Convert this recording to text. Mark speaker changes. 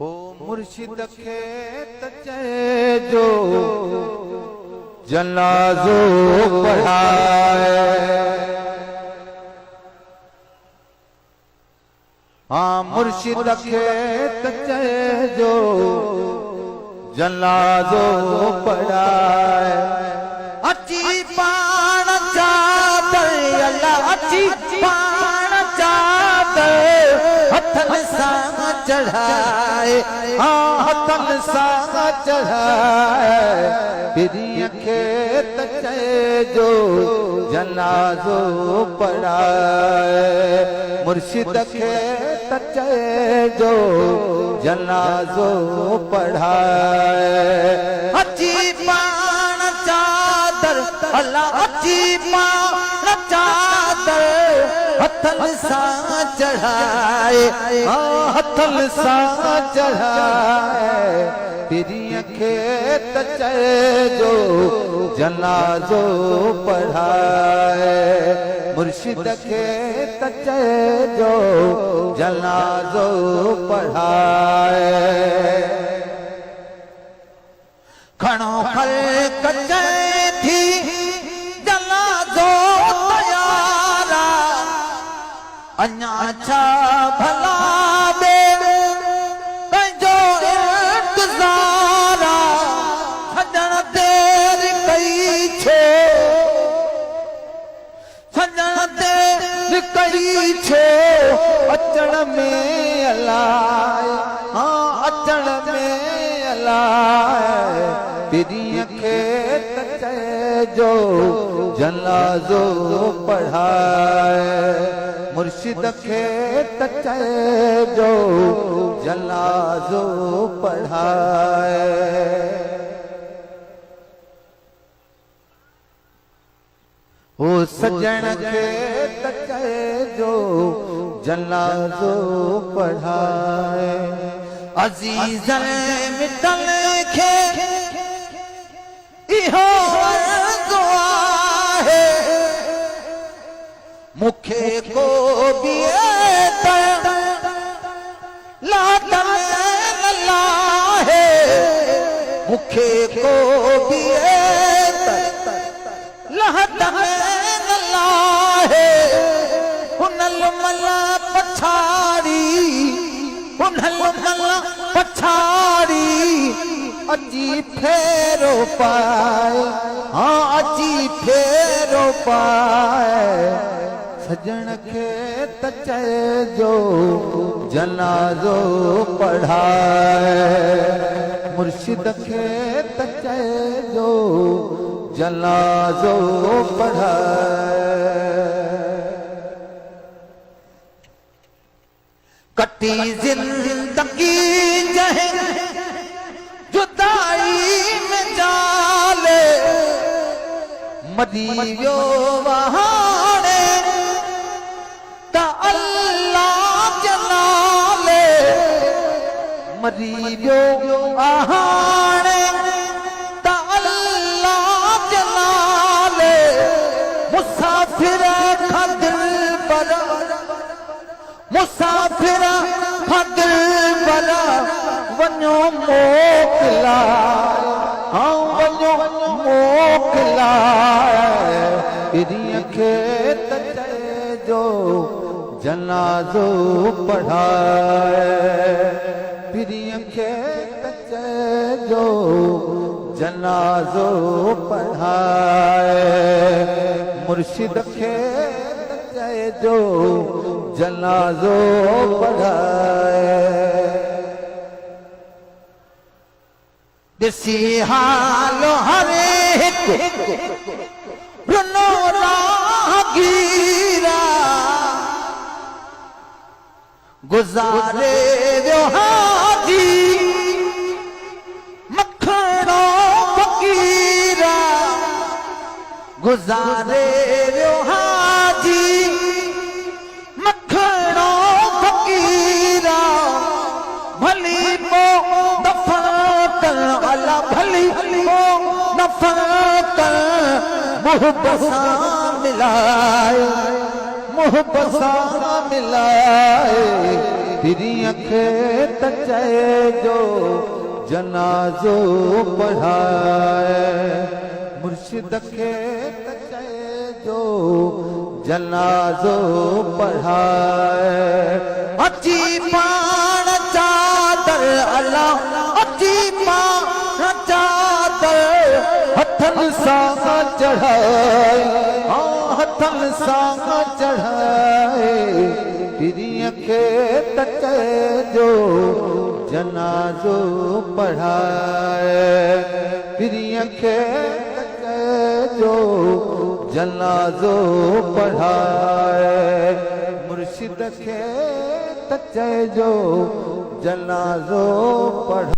Speaker 1: ओ मुर्शिद खे त चइजो जनाज़ो पढ़ाए। हाँ मुर्शिद खे त चइजो जनाज़ो पढ़ाए। अची पाण चादर अल्लाह अची पाण चादर हथन सां चढ़ाए। हाँ हथन सां चढ़ाए। पिरीअ खे त चइजो जनाज़ो पढ़ाए। मुर्शिद खे त चइजो जनाज़ो पढ़ाए। अची पाण चादर अल्लाह अची पाण चादर हथन सां चढ़ाए। हथन सां चढ़ाए। पिरीअ खे त चइजो जनाज़ो पढ़ाए। मुर्शिद खे त चइजो जनाज़ो पढ़ाए। खणो ख़ल्क़ चए थी जनाज़ो तयारा। अञा छा भला बे पंहिंजो इंतज़ारा। सजण देर कई छो सजण देर कई छो अचण में अलाए। हाँ अचण में अलाए। पिरीअ खे त चइजो जनाज़ो पढ़ाए। मुर्शिद खे त चइजो जनाज़ो पढ़ाए। ओ सजण खे त चइजो जनाज़ो पढ़ाए। अज़ीज़न मिटल खे इहो अर्ज़ु आहे। मूंखे को बि लातन न लाहे। मूंखे को बि लातन न लाहे। हुनल मल पछाड़ी हुनल मल पछाड़ी अची फेरो पाए। हाँ अची फेरो पाए। सजण खे त चइजो जनाज़ो पढ़ाए। मुर्शिद खे त चइजो जनाज़ो पढ़ाए। कटी जिंदगी जहे जुदाई में जाले। मरी वियो वहाणे त अल्लाह जनाले। मरी वियो वहाणे त अल्लाह जनाले। मुसाफिर खां दिल पर मुसाफिर खां दिल पर वञो मोकिलाए। हाँ वञो मोकिलाए। पिरीअ खे त चइजो जनाज़ो पढ़ाए। पिरीअ खे त चइजो जनाज़ो पढ़ाए। मुर्शिद खे त चइजो जनाज़ो पढ़ाए। ॾिसी हाल हर हिकु रुनो राहगीरा। गुज़ारे वियो हाजी मखणो फ़क़ीरा। गुज़ारे वियो हाजी मखणो फ़क़ीरा। भली पोइ दफ़न कर अला भली पोइ दफ़न कर मुहब सां मिलाए। मोहब्बत सां मिलाए तिरीअ खे त चइजो जनाज़ो पढ़ाए मुर्शिद खे त चइजो जनाज़ो पढ़ाए अची पाण चादर अल्लाह अची पाण चादर हथनि सां चढ़ाए हथनि सां चढ़ाए तिरीअ खे त चइजो जनाज़ो पढ़ाए तिरीअ खे त चइजो जनाज़ो पढ़ाए मुर्शिद खे त चइजो जनाज़ो पढ़ाए।